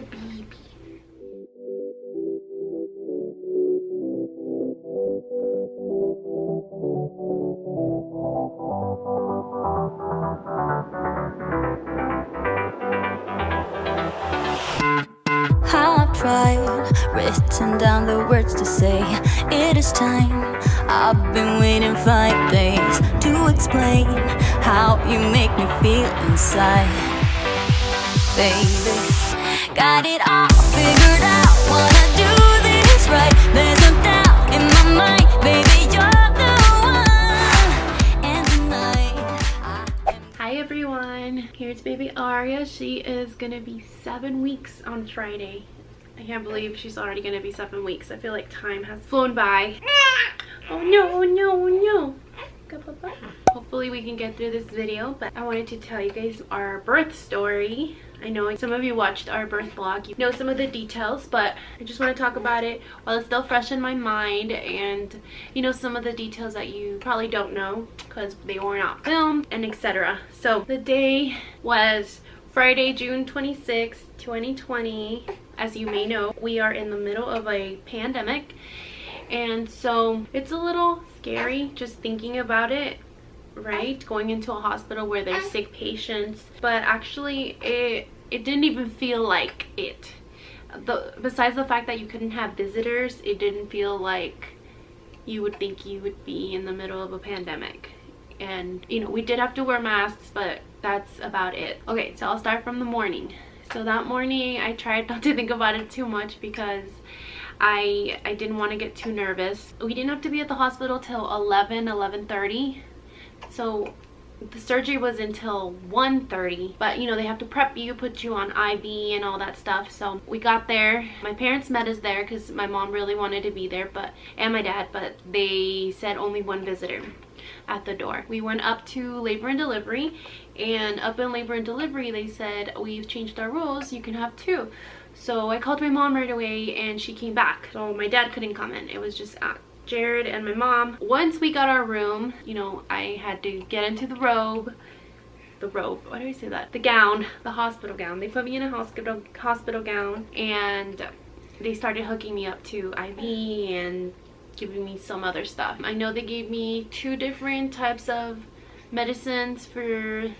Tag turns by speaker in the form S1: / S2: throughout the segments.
S1: the baby.
S2: I've tried, written down the words to say it is time. I've been waiting 5 days to explain how you make me feel inside. Baby, got it all figured out, wanna do this right. There's no doubt in my mind, baby, you're the one. And tonight
S1: Hi everyone, here's baby Arya. She is gonna be 7 weeks on Friday. I can't believe she's already gonna be 7 weeks. I feel like time has flown by. Oh no, oh no, oh no. Hopefully we can get through this video, but I wanted to tell you guys our birth story. I know some of you watched our birth vlog, you know some of the details, but I just want to talk about it while it's still fresh in my mind, and you know some of the details that you probably don't know because they were not filmed and etc. So the day was Friday, June 26, 2020. As you may know, we are in the middle of a pandemic, and so it's a little scary just thinking about it, right? Going into a hospital where there's sick patients, but actually it didn't even feel like it. Besides the fact that you couldn't have visitors, it didn't feel like you would think you would be in the middle of a pandemic. And you know, we did have to wear masks, but that's about it. Okay, so I'll start from the morning. So that morning I tried not to think about it too much because I didn't want to get too nervous. We didn't have to be at the hospital till 11:30. So the surgery was until 1:30, but you know, they have to prep you, put you on IV and all that stuff. So we got there. My parents met us there because my mom really wanted to be there, and my dad, but they said only one visitor at the door. We went up to labor and delivery, and up in labor and delivery they said, we've changed our rules, you can have 2. So I called my mom right away and she came back. So my dad couldn't come in. It was just Jarod and my mom. Once we got our room, you know, I had to get into the robe, why do I say that? The gown, the hospital gown. They put me in a hospital gown, and they started hooking me up to IV and giving me some other stuff. I know they gave me 2 different types of medicines for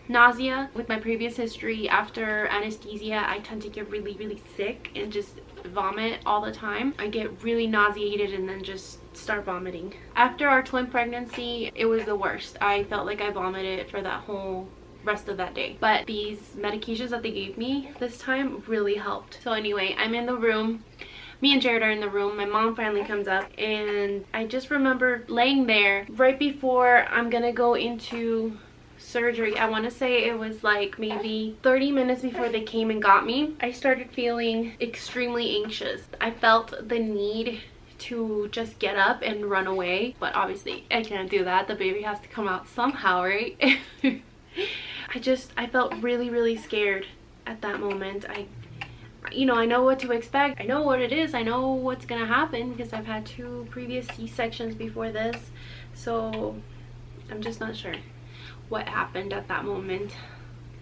S1: nausea. With my previous history, after anesthesia, I tend to get really sick and just vomit all the time. I get really nauseated and then just start vomiting. After our twin pregnancy, it was the worst. I felt like I vomited for that whole rest of that day, but these medications that they gave me this time really helped. So anyway, I'm in the room. Me and Jarod are in the room. My mom finally comes up, and I just remember laying there right before I'm gonna go into surgery. I want to say it was like maybe 30 minutes before they came and got me. I started feeling extremely anxious. I felt the need to just get up and run away, but obviously I can't do that. The baby has to come out somehow, right? I felt really scared at that moment. You know, I know what to expect. I know what it is. I know what's gonna happen because I've had 2 previous C-sections before this. So I'm just not sure what happened at that moment.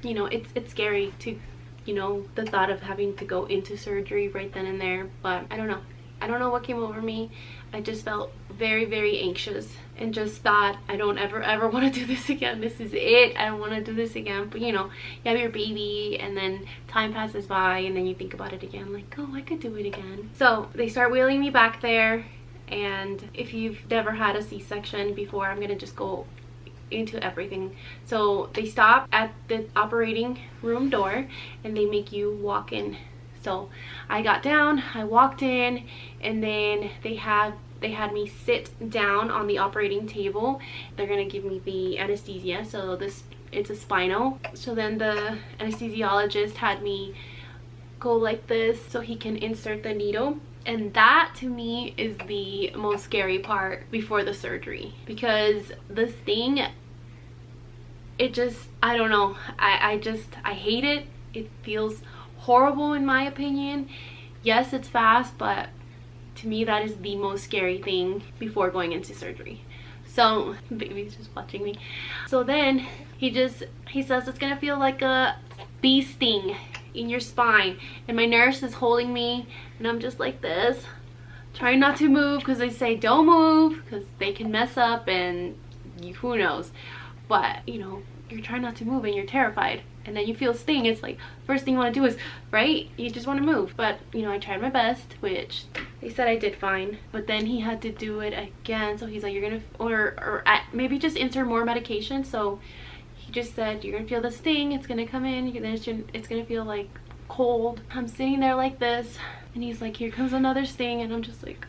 S1: You know, it's scary to, you know, the thought of having to go into surgery right then and there, but I don't know what came over me. I just felt very anxious and just thought, I don't ever want to do this again. This is it. I don't want to do this again. But you know, you have your baby and then time passes by and then you think about it again, like, oh, I could do it again. So they start wheeling me back there, and if you've never had a C-section before, I'm gonna just go into everything. So they stop at the operating room door and they make you walk in. So I got down, I walked in, and then they had me sit down on the operating table. They're gonna give me the anesthesia, so it's a spinal. So then the anesthesiologist had me go like this so he can insert the needle. And that to me is the most scary part before the surgery, because this thing, it just, I don't know, I hate it. It feels horrible in my opinion. Yes, it's fast, but to me that is the most scary thing before going into surgery. So baby's just watching me. So then he says it's gonna feel like a bee sting, in your spine. And my nurse is holding me and I'm just like this, trying not to move because they say don't move because they can mess up and who knows. But you know, you're trying not to move and you're terrified, and then you feel a sting. It's like first thing you want to do is, right, you just want to move. But you know, I tried my best, which they said I did fine. But then he had to do it again, so he's like, you're gonna maybe just insert more medication. So he just said, you're gonna feel the sting, it's gonna come in, it's gonna feel like cold. I'm sitting there like this and he's like, here comes another sting, and I'm just like,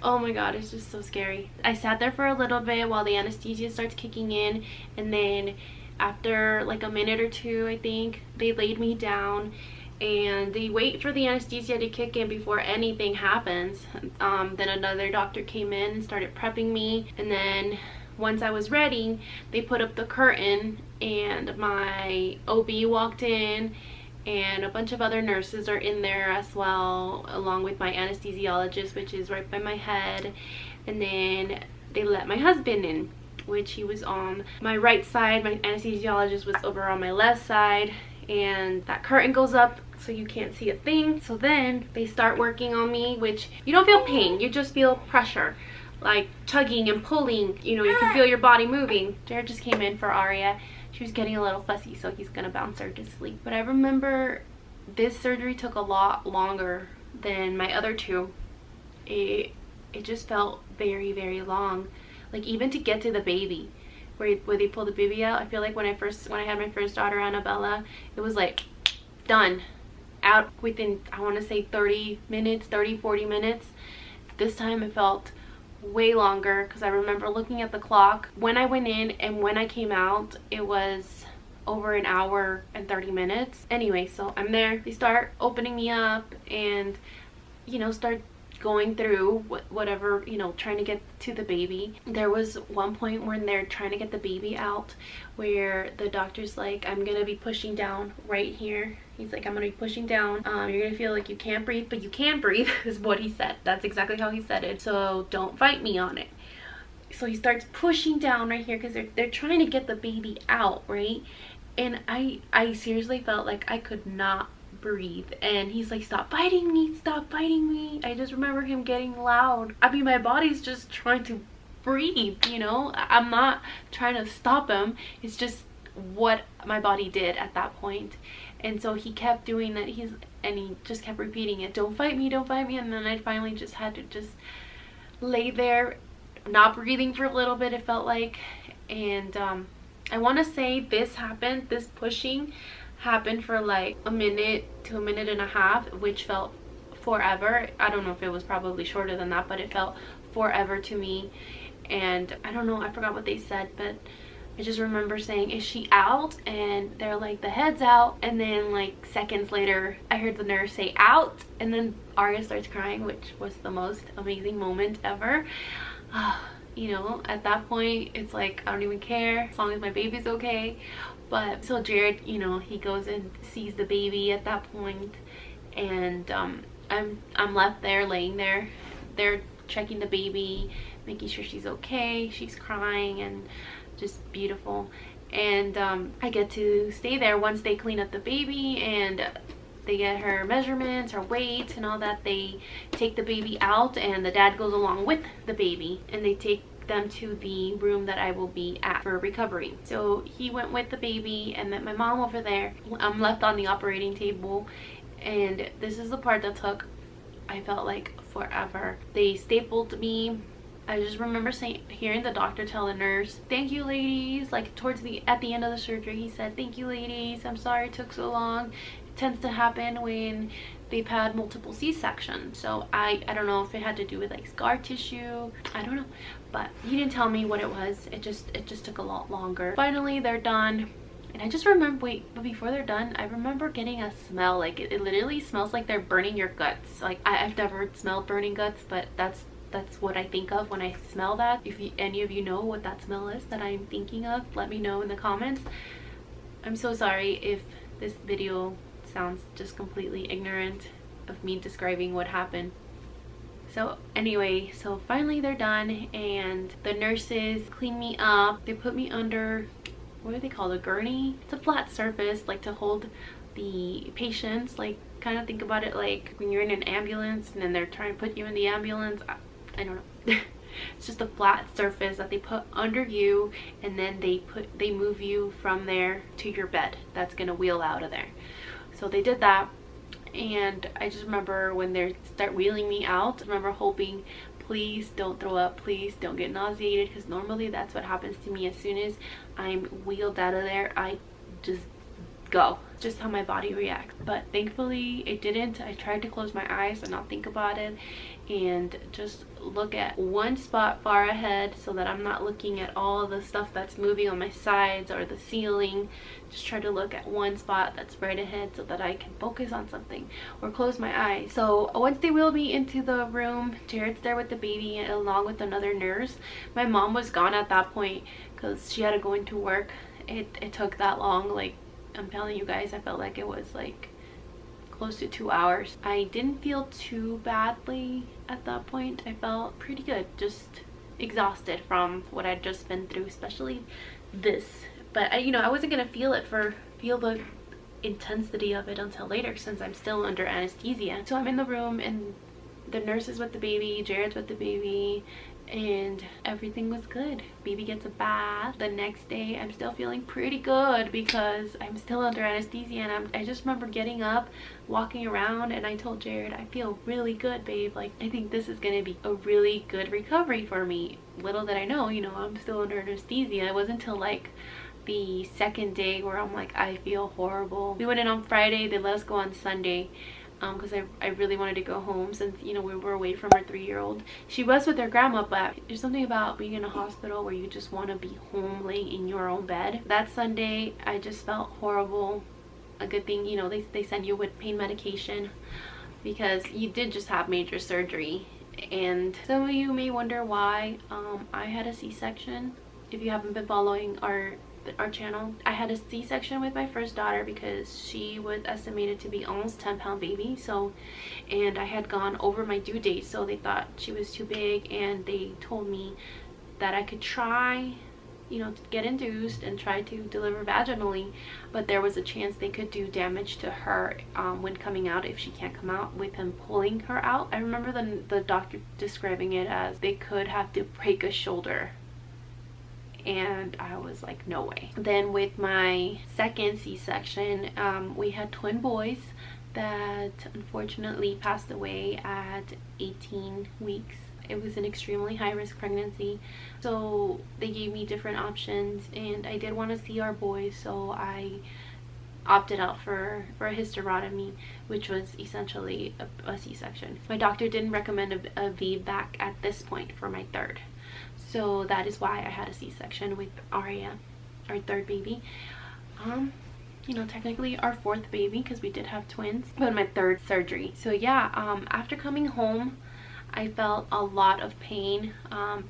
S1: oh my god, it's just so scary. I sat there for a little bit while the anesthesia starts kicking in, and then after like a minute or two, I think, they laid me down and they wait for the anesthesia to kick in before anything happens. Then another doctor came in and started prepping me, and then once I was ready, they put up the curtain and my OB walked in, and a bunch of other nurses are in there as well, along with my anesthesiologist, which is right by my head. And then they let my husband in, which he was on my right side. My anesthesiologist was over on my left side, and that curtain goes up so you can't see a thing. So then they start working on me, which you don't feel pain, you just feel pressure, like tugging and pulling. You know, you can feel your body moving. Jarod just came in for Arya. She was getting a little fussy, so he's gonna bounce her to sleep. But I remember this surgery took a lot longer than my other two. It just felt very, very long. Like even to get to the baby, where they pull the baby out. I feel like when I had my first daughter, Annabella, it was like done, out within, I want to say 30 minutes, 40 minutes. This time it felt way longer, because I remember looking at the clock when I went in and when I came out, it was over an hour and 30 minutes. Anyway, so I'm there, they start opening me up and, you know, start going through whatever, you know, trying to get to the baby. There was one point when they're trying to get the baby out where the doctor's like, I'm gonna be pushing down right here. He's like, I'm gonna be pushing down, you're gonna feel like you can't breathe, but you can breathe, is what he said. That's exactly how he said it, so don't fight me on it. So he starts pushing down right here because they're trying to get the baby out, right? And I seriously felt like I could not breathe, and he's like, stop biting me, stop biting me. I just remember him getting loud. I mean, my body's just trying to breathe, you know, I'm not trying to stop him, it's just what my body did at that point. And so he kept doing that, he just kept repeating it, don't fight me, don't fight me. And then I finally just had to just lay there, not breathing for a little bit, it felt like. And I want to say this pushing happened for like a minute to a minute and a half, which felt forever. I don't know if it was probably shorter than that, but it felt forever to me. And I don't know, I forgot what they said, but I just remember saying, is she out? And they're like, the head's out. And then like seconds later, I heard the nurse say out, and then Arya starts crying, which was the most amazing moment ever. You know, at that point, it's like, I don't even care as long as my baby's okay. But so Jarod, you know, he goes and sees the baby at that point, and I'm left there, laying there. They're checking the baby, making sure she's okay. She's crying, and just beautiful. And I get to stay there once they clean up the baby and they get her measurements, her weight and all that. They take the baby out, and the dad goes along with the baby, and they take them to the room that I will be at for recovery. So he went with the baby and met my mom over there. I'm left on the operating table, and this is the part that took, I felt like, forever. They stapled me. I just remember hearing the doctor tell the nurse, thank you ladies, like at the end of the surgery, he said, thank you ladies, I'm sorry it took so long. It tends to happen when they've had multiple C-sections. So I don't know if it had to do with like scar tissue, I don't know, but he didn't tell me what it was. It just took a lot longer. Finally they're done, and I just remember, but before they're done, I remember getting a smell, like it literally smells like they're burning your guts. Like I've never smelled burning guts, but that's what I think of when I smell that. If any of you know what that smell is that I'm thinking of, let me know in the comments. I'm so sorry if this video sounds just completely ignorant of me describing what happened. So anyway, so finally they're done, and the nurses clean me up. They put me under, what do they call it, a gurney? It's a flat surface, like to hold the patients, like kind of think about it like when you're in an ambulance and then they're trying to put you in the ambulance. I don't know. It's just a flat surface that they put under you, and then they move you from there to your bed that's gonna wheel out of there. So they did that, and I just remember when they start wheeling me out, I remember hoping, please don't throw up, please don't get nauseated, because normally that's what happens to me. As soon as I'm wheeled out of there, I just go. Just how my body reacts. But thankfully it didn't. I tried to close my eyes and not think about it, and just look at one spot far ahead so that I'm not looking at all the stuff that's moving on my sides or the ceiling. Just try to look at one spot that's right ahead so that I can focus on something or close my eyes. So once they wheeled me into the room, Jared's there with the baby along with another nurse. My mom was gone at that point because she had to go into work. It took that long. Like, I'm telling you guys, I felt like it was like close to 2 hours. I didn't feel too badly at that point. I felt pretty good, just exhausted from what I'd just been through, especially this. But I wasn't gonna feel the intensity of it until later, since I'm still under anesthesia. So I'm in the room and the nurse is with the baby, Jared's with the baby, and everything was good. Baby gets a bath. The next day I'm still feeling pretty good because I'm still under anesthesia, and I just remember getting up, walking around, and I told Jared, I feel really good, babe. Like, I think this is gonna be a really good recovery for me. Little did I know, I'm still under anesthesia. It wasn't until like the second day where I'm like, I feel horrible. We went in on Friday, they let us go on Sunday. Because I really wanted to go home, since we were away from our 3-year-old. She was with her grandma, but there's something about being in a hospital where you just want to be home laying in your own bed. That Sunday I just felt horrible. A good thing they send you with pain medication, because you did just have major surgery. And some of you may wonder why I had a C-section. If you haven't been following our channel, I had a C-section with my first daughter because she was estimated to be almost 10-pound baby. And I had gone over my due date, so they thought she was too big, and they told me that I could try to get induced and try to deliver vaginally, but there was a chance they could do damage to her when coming out, if she can't come out, with him pulling her out. I remember the doctor describing it as they could have to break a shoulder. And I was like, no way. Then with my second C-section, we had twin boys that unfortunately passed away at 18 weeks. It was an extremely high-risk pregnancy, so they gave me different options, and I did want to see our boys, so I opted out for a hysterectomy, which was essentially a C-section. My doctor didn't recommend a VBAC at this point for my third. So that is why I had a C-section with Arya, our third baby. Technically our fourth baby, because we did have twins, but my third surgery. So yeah, after coming home, I felt a lot of pain,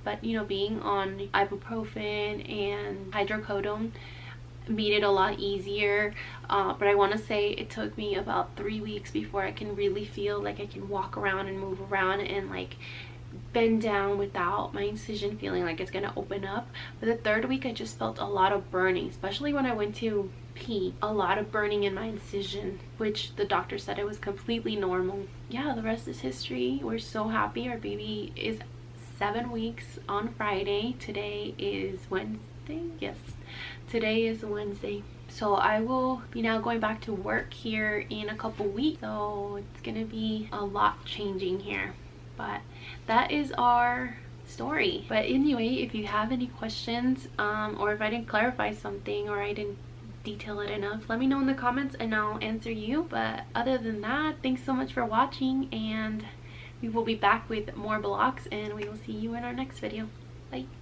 S1: but being on ibuprofen and hydrocodone made it a lot easier. But I want to say it took me about 3 weeks before I can really feel like I can walk around and move around and like bend down without my incision feeling like it's gonna open up. But the third week I just felt a lot of burning, especially when I went to pee. A lot of burning in my incision, which the doctor said it was completely normal. Yeah, the rest is history. We're so happy. Our baby is 7 weeks on Friday. Today is Wednesday. Yes, today is Wednesday. So I will be now going back to work here in a couple weeks, so it's gonna be a lot changing here. But that is our story. But anyway, if you have any questions, or if I didn't clarify something or I didn't detail it enough, let me know in the comments and I'll answer you. But other than that, thanks so much for watching, and we will be back with more vlogs, and we will see you in our next video. Bye.